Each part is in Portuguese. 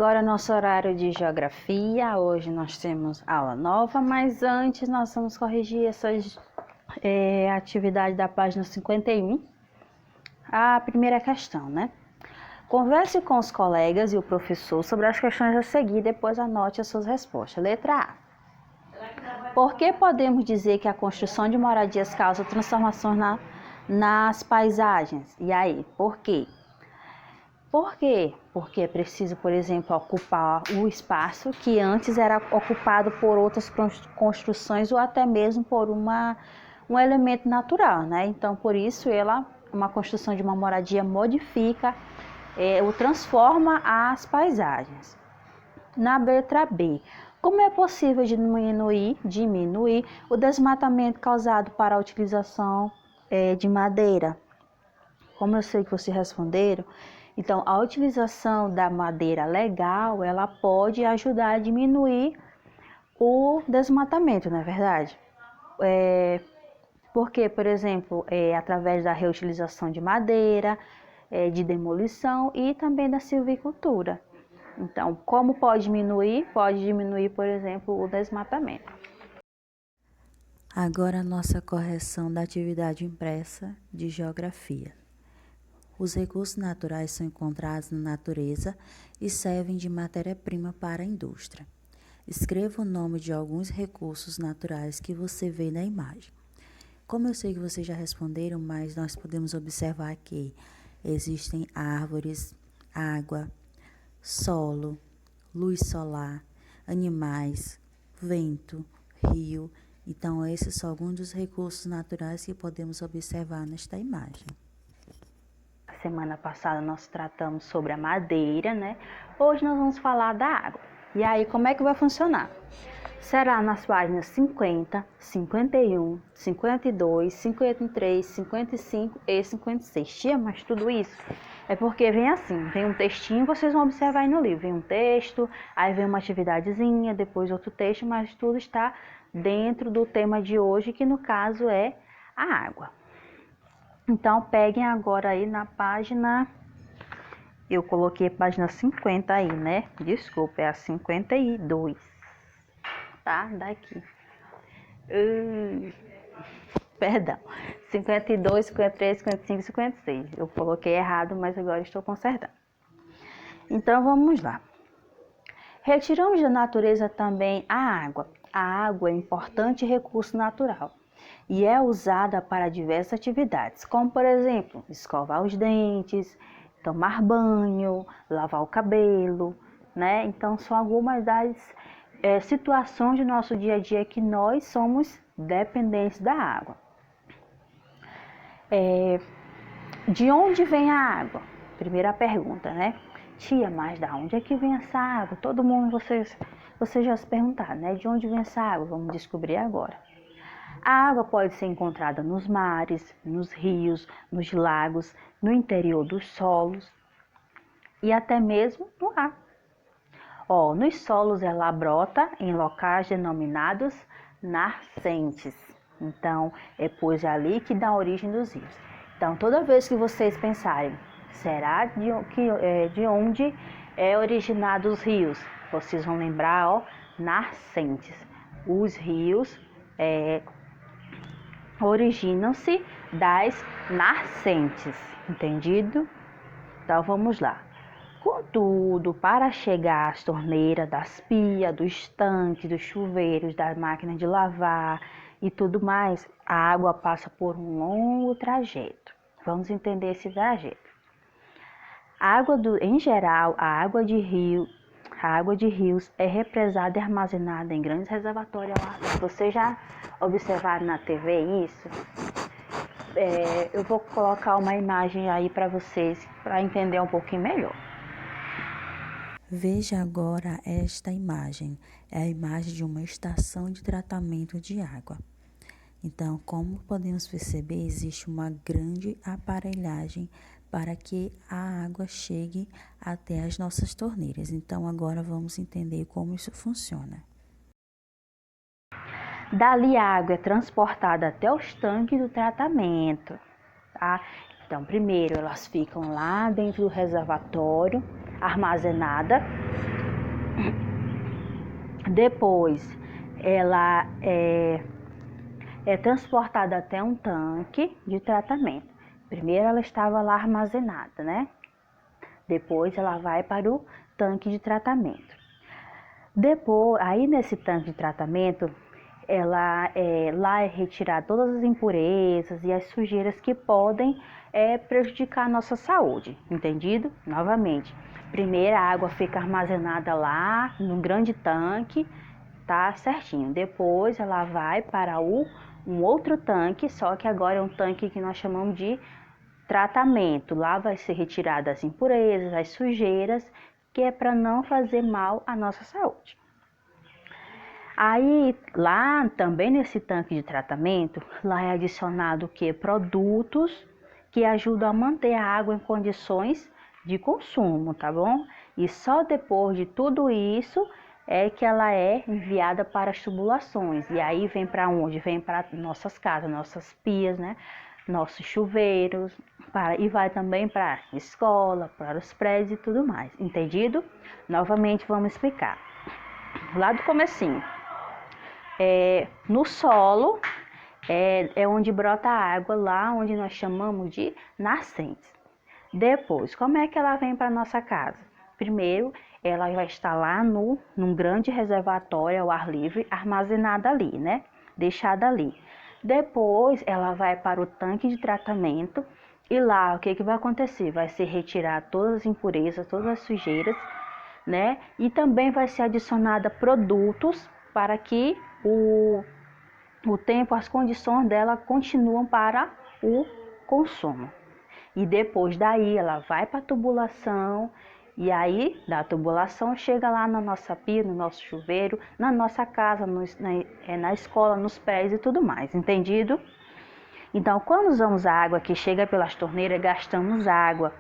Agora nosso horário de geografia. Hoje nós temos aula nova, mas antes nós vamos corrigir essas atividades da página 51. A primeira questão, né? Converse com os colegas e o professor sobre as questões a seguir, depois anote as suas respostas. Letra A. Por que podemos dizer que a construção de moradias causa transformações nas paisagens? E aí, por quê? Por quê? Porque é preciso, por exemplo, ocupar o espaço que antes era ocupado por outras construções ou até mesmo por um elemento natural, né? Então, por isso, uma construção de uma moradia modifica ou transforma as paisagens. Na letra B, como é possível diminuir o desmatamento causado para a utilização de madeira? Como eu sei que vocês responderam, então a utilização da madeira legal, ela pode ajudar a diminuir o desmatamento, não é verdade? Porque, por exemplo, através da reutilização de madeira, de demolição e também da silvicultura. Então, como pode diminuir? Pode diminuir, por exemplo, o desmatamento. Agora a nossa correção da atividade impressa de geografia. Os recursos naturais são encontrados na natureza e servem de matéria-prima para a indústria. Escreva o nome de alguns recursos naturais que você vê na imagem. Como eu sei que vocês já responderam, mas nós podemos observar que existem árvores, água, solo, luz solar, animais, vento, rio. Então, esses são alguns dos recursos naturais que podemos observar nesta imagem. Semana passada nós tratamos sobre a madeira, né? Hoje nós vamos falar da água. E aí, como é que vai funcionar? Será nas páginas 50, 51, 52, 53, 55 e 56. Tia, mas tudo isso é porque vem assim, vem um textinho, vocês vão observar aí no livro. Vem um texto, aí vem uma atividadezinha, depois outro texto, mas tudo está dentro do tema de hoje, que no caso é a água. Então, peguem agora aí na página, eu coloquei a página 50 aí, né? Desculpa, é a 52, tá? Daqui. Perdão, 52, 53, 55 e 56. Eu coloquei errado, mas agora estou consertando. Então, vamos lá. Retiramos da natureza também a água. A água é importante recurso natural e é usada para diversas atividades, como por exemplo, escovar os dentes, tomar banho, lavar o cabelo, né? Então são algumas das situações do nosso dia a dia que nós somos dependentes da água. De onde vem a água? Primeira pergunta, né? Tia, mas da onde é que vem essa água? Todo mundo, vocês já se perguntaram, né? De onde vem essa água? Vamos descobrir agora. A água pode ser encontrada nos mares, nos rios, nos lagos, no interior dos solos e até mesmo no ar. Nos solos ela brota em locais denominados nascentes. Então, pois é ali que dá origem dos rios. Então, toda vez que vocês pensarem, será de onde é originado os rios? Vocês vão lembrar, nascentes. Os rios originam-se das nascentes, entendido? Então vamos lá. Contudo, para chegar às torneiras das pias, dos tanques, dos chuveiros, das máquinas de lavar e tudo mais, a água passa por um longo trajeto. Vamos entender esse trajeto. Em geral, a água de rios é represada e armazenada em grandes reservatórios. Vocês já observaram na TV isso? Eu vou colocar uma imagem aí para vocês, para entender um pouquinho melhor. Veja agora esta imagem. É a imagem de uma estação de tratamento de água. Então, como podemos perceber, existe uma grande aparelhagem para que a água chegue até as nossas torneiras. Então, agora vamos entender como isso funciona. Dali a água é transportada até os tanques do tratamento, tá? Então, primeiro elas ficam lá dentro do reservatório, armazenada. Depois ela é transportada até um tanque de tratamento. Primeiro ela estava lá armazenada, né? Depois ela vai para o tanque de tratamento. Depois, aí nesse tanque de tratamento, lá é retirar todas as impurezas e as sujeiras que podem prejudicar a nossa saúde, entendido? Novamente, primeiro a água fica armazenada lá num grande tanque, tá certinho. Depois ela vai para um outro tanque, só que agora é um tanque que nós chamamos de tratamento. Lá vai ser retirada as impurezas, as sujeiras, que é para não fazer mal à nossa saúde. Aí, lá também nesse tanque de tratamento, lá é adicionado o que? Produtos que ajudam a manter a água em condições de consumo, tá bom? E só depois de tudo isso é que ela é enviada para as tubulações. E aí vem para onde? Vem para nossas casas, nossas pias, né? Nossos chuveiros, e vai também para a escola, para os prédios e tudo mais, entendido? Novamente vamos explicar. Lá do comecinho, no solo é onde brota a água, lá onde nós chamamos de nascentes. Depois, como é que ela vem para nossa casa? Primeiro, ela vai estar lá num grande reservatório ao ar livre, armazenada ali, né? Deixada ali. Depois, ela vai para o tanque de tratamento e lá o que vai acontecer? Vai ser retirar todas as impurezas, todas as sujeiras, né? E também vai ser adicionada produtos para que o tempo, as condições dela continuam para o consumo. E depois daí ela vai para a tubulação, e aí da tubulação chega lá na nossa pia, no nosso chuveiro, na nossa casa, na escola, nos prédios e tudo mais, entendido? Então, quando usamos a água que chega pelas torneiras, gastamos água,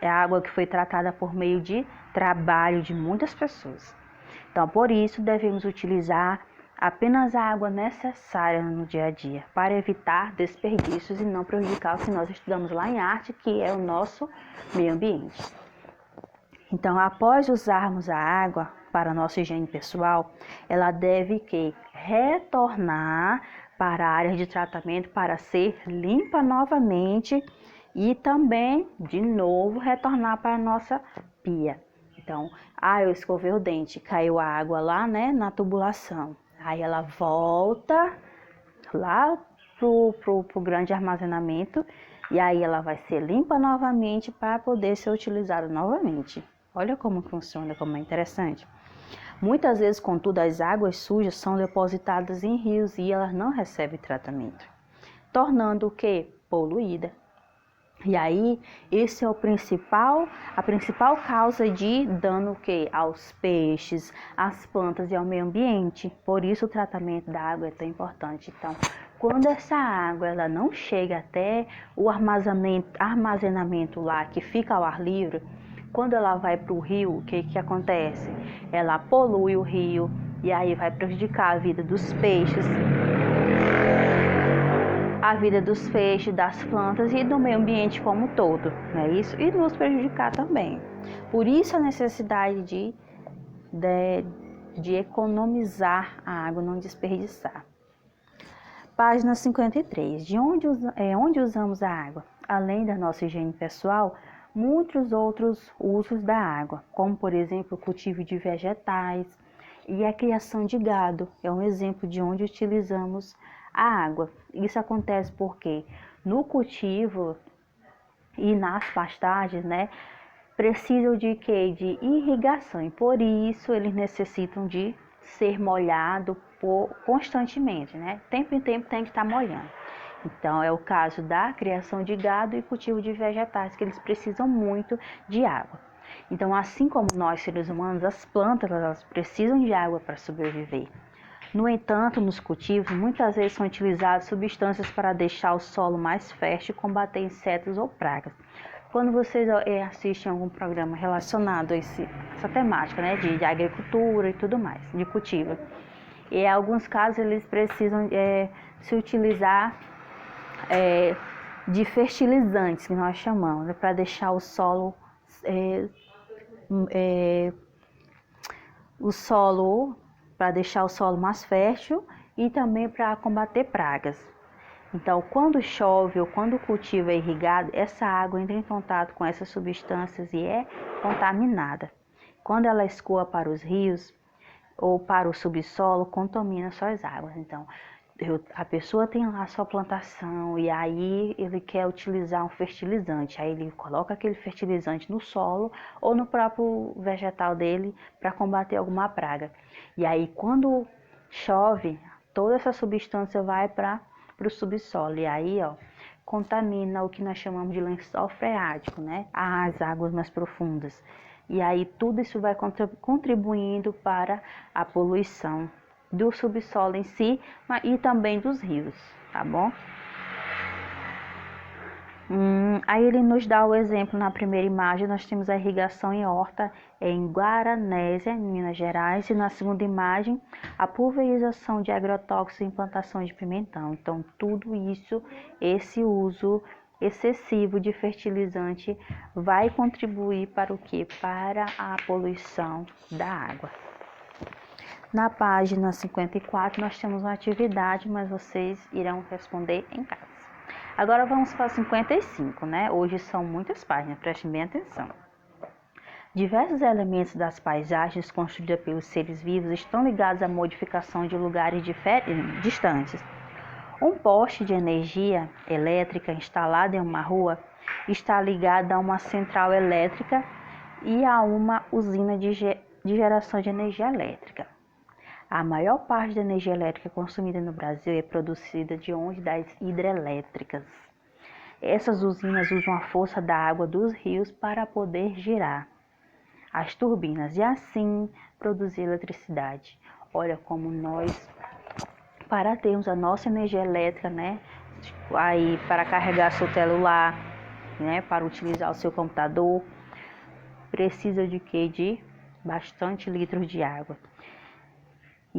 é água que foi tratada por meio de trabalho de muitas pessoas. Então, por isso, devemos utilizar apenas a água necessária no dia a dia, para evitar desperdícios e não prejudicar o que nós estudamos lá em arte, que é o nosso meio ambiente. Então, após usarmos a água para a nossa higiene pessoal, ela deve retornar para a área de tratamento para ser limpa novamente e também, de novo, retornar para a nossa pia. Então, eu escovei o dente, caiu a água lá, né, na tubulação. Aí ela volta lá pro grande armazenamento e aí ela vai ser limpa novamente para poder ser utilizada novamente. Olha como funciona, como é interessante. Muitas vezes, contudo, as águas sujas são depositadas em rios e elas não recebem tratamento, tornando o que? Poluída. E aí, esse é a principal causa de dano aos peixes, às plantas e ao meio ambiente. Por isso o tratamento da água é tão importante. Então, quando essa água ela não chega até o armazenamento lá, que fica ao ar livre, quando ela vai para o rio, o que acontece? Ela polui o rio e aí vai prejudicar a vida dos peixes, das plantas e do meio ambiente como um todo, não é isso? E nos prejudicar também. Por isso a necessidade de economizar a água, não desperdiçar. Página 53. Onde usamos a água? Além da nossa higiene pessoal, muitos outros usos da água, como por exemplo o cultivo de vegetais e a criação de gado. É um exemplo de onde utilizamos a água. Isso acontece porque no cultivo e nas pastagens, né, precisam de irrigação e por isso eles necessitam de ser molhado constantemente, né? Tempo em tempo tem que estar molhando. Então é o caso da criação de gado e cultivo de vegetais, que eles precisam muito de água. Então, assim como nós seres humanos, as plantas elas precisam de água para sobreviver. No entanto, nos cultivos, muitas vezes são utilizadas substâncias para deixar o solo mais fértil e combater insetos ou pragas. Quando vocês assistem algum programa relacionado a essa temática, né, de agricultura e tudo mais, de cultivo, e em alguns casos eles precisam se utilizar de fertilizantes, que nós chamamos, para deixar o solo para deixar o solo mais fértil e também para combater pragas. Então, quando chove ou quando o cultivo é irrigado, essa água entra em contato com essas substâncias e é contaminada. Quando ela escoa para os rios ou para o subsolo, contamina suas águas. Então, a pessoa tem lá a sua plantação e aí ele quer utilizar um fertilizante. Aí ele coloca aquele fertilizante no solo ou no próprio vegetal dele para combater alguma praga. E aí, quando chove, toda essa substância vai para o subsolo. E aí, contamina o que nós chamamos de lençol freático, né? As águas mais profundas. E aí tudo isso vai contribuindo para a poluição do subsolo em si e também dos rios, tá bom? Aí ele nos dá o exemplo na primeira imagem, nós temos a irrigação em horta em Guaranésia, em Minas Gerais, e na segunda imagem, a pulverização de agrotóxicos em plantações de pimentão. Então, tudo isso, esse uso excessivo de fertilizante vai contribuir para o quê? Para a poluição da água. Na página 54, nós temos uma atividade, mas vocês irão responder em casa. Agora vamos para 55, né? Hoje são muitas páginas, prestem bem atenção. Diversos elementos das paisagens construídas pelos seres vivos estão ligados à modificação de lugares distantes. Um poste de energia elétrica instalado em uma rua está ligado a uma central elétrica e a uma usina de geração de energia elétrica. A maior parte da energia elétrica consumida no Brasil é produzida de onde? Das hidrelétricas. Essas usinas usam a força da água dos rios para poder girar as turbinas e assim produzir eletricidade. Olha como nós, para termos a nossa energia elétrica, né, aí para carregar seu celular, né, para utilizar o seu computador, precisa de quê? De bastante litros de água.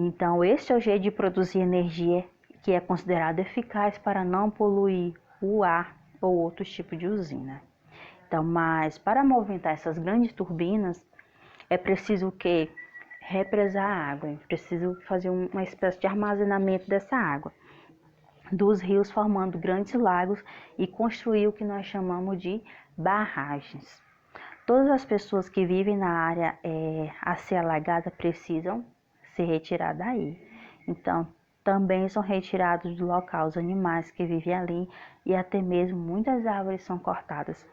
Então, esse é o jeito de produzir energia que é considerado eficaz para não poluir o ar ou outros tipos de usina. Então, mas para movimentar essas grandes turbinas, é preciso o quê? Represar a água, é preciso fazer uma espécie de armazenamento dessa água dos rios, formando grandes lagos e construir o que nós chamamos de barragens. Todas as pessoas que vivem na área a ser alagada precisam ser retirados daí. Então, também são retirados do local os animais que vivem ali e até mesmo muitas árvores são cortadas.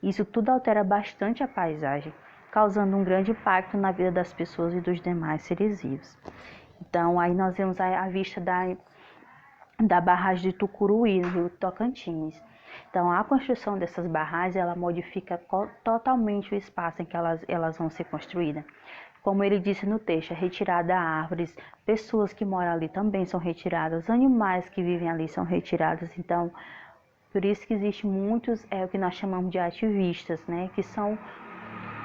Isso tudo altera bastante a paisagem, causando um grande impacto na vida das pessoas e dos demais seres vivos. Então, aí nós vemos a vista da barragem de Tucuruí, no Rio Tocantins. Então, a construção dessas barragens, ela modifica totalmente o espaço em que elas vão ser construídas. Como ele disse no texto, é retirada árvores, pessoas que moram ali também são retiradas, animais que vivem ali são retirados. Então, por isso que existe muitos, o que nós chamamos de ativistas, né? Que são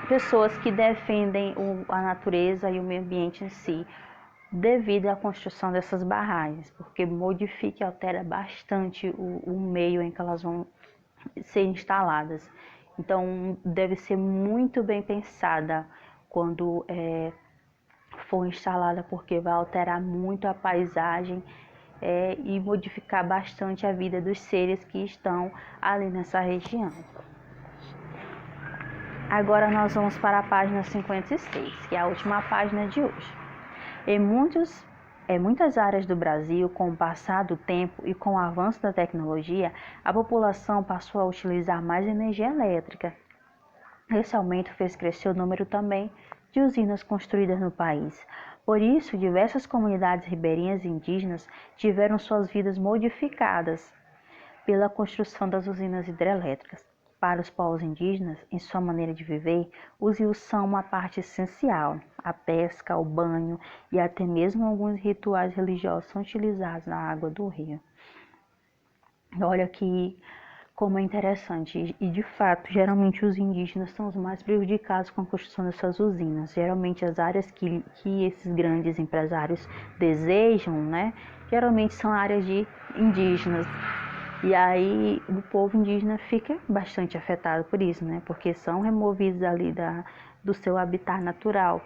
pessoas que defendem a natureza e o meio ambiente em si, devido à construção dessas barragens, porque modifica e altera bastante o meio em que elas vão ser instaladas. Então, deve ser muito bem pensada quando for instalada, porque vai alterar muito a paisagem e modificar bastante a vida dos seres que estão ali nessa região. Agora nós vamos para a página 56, que é a última página de hoje. Em muitas áreas do Brasil, com o passar do tempo e com o avanço da tecnologia, a população passou a utilizar mais energia elétrica. Esse aumento fez crescer o número também de usinas construídas no país. Por isso, diversas comunidades ribeirinhas e indígenas tiveram suas vidas modificadas pela construção das usinas hidrelétricas. Para os povos indígenas, em sua maneira de viver, os rios são uma parte essencial. A pesca, o banho e até mesmo alguns rituais religiosos são utilizados na água do rio. Olha que como é interessante, e de fato, geralmente os indígenas são os mais prejudicados com a construção dessas usinas. Geralmente as áreas que esses grandes empresários desejam, né, geralmente são áreas de indígenas. E aí o povo indígena fica bastante afetado por isso, né? Porque são removidos ali do seu habitat natural.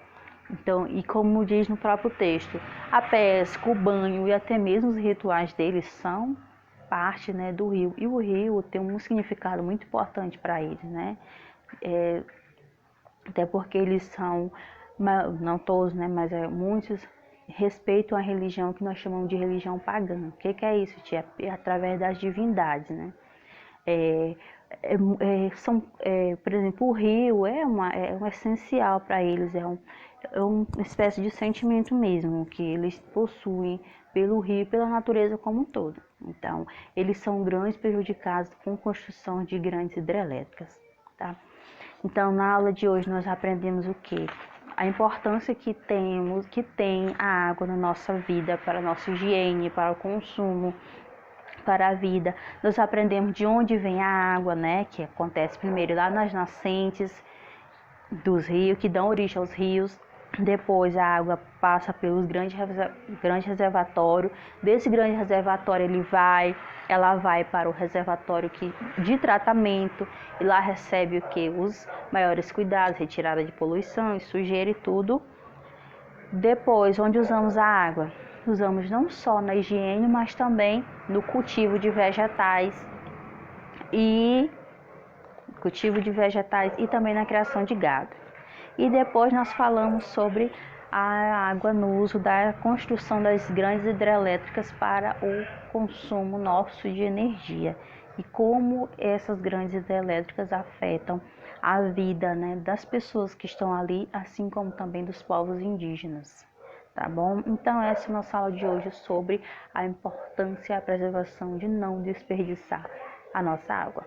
Então, e como diz no próprio texto, a pesca, o banho e até mesmo os rituais deles são parte, né, do rio. E o rio tem um significado muito importante para eles, né? Até porque eles são, não todos, né, mas muitos respeitam a religião que nós chamamos de religião pagã. O que é isso, tia? É através das divindades, né? Por exemplo, o rio é um essencial para eles, é uma espécie de sentimento mesmo que eles possuem pelo rio e pela natureza como um todo. Então, eles são grandes prejudicados com a construção de grandes hidrelétricas, tá? Então, na aula de hoje nós aprendemos o quê? A importância que tem a água na nossa vida, para a nossa higiene, para o consumo, para a vida. Nós aprendemos de onde vem a água, né? Que acontece primeiro lá nas nascentes dos rios, que dão origem aos rios. Depois a água passa pelos grandes reservatórios. Desse grande reservatório ela vai para o reservatório de tratamento e lá recebe o que? Os maiores cuidados, retirada de poluição e sujeira e tudo. Depois, onde usamos a água? Usamos não só na higiene, mas também no cultivo de vegetais e também na criação de gado. E depois nós falamos sobre a água no uso da construção das grandes hidrelétricas para o consumo nosso de energia e como essas grandes hidrelétricas afetam a vida, né, das pessoas que estão ali, assim como também dos povos indígenas. Tá bom? Então essa é a nossa aula de hoje sobre a importância e a preservação de não desperdiçar a nossa água.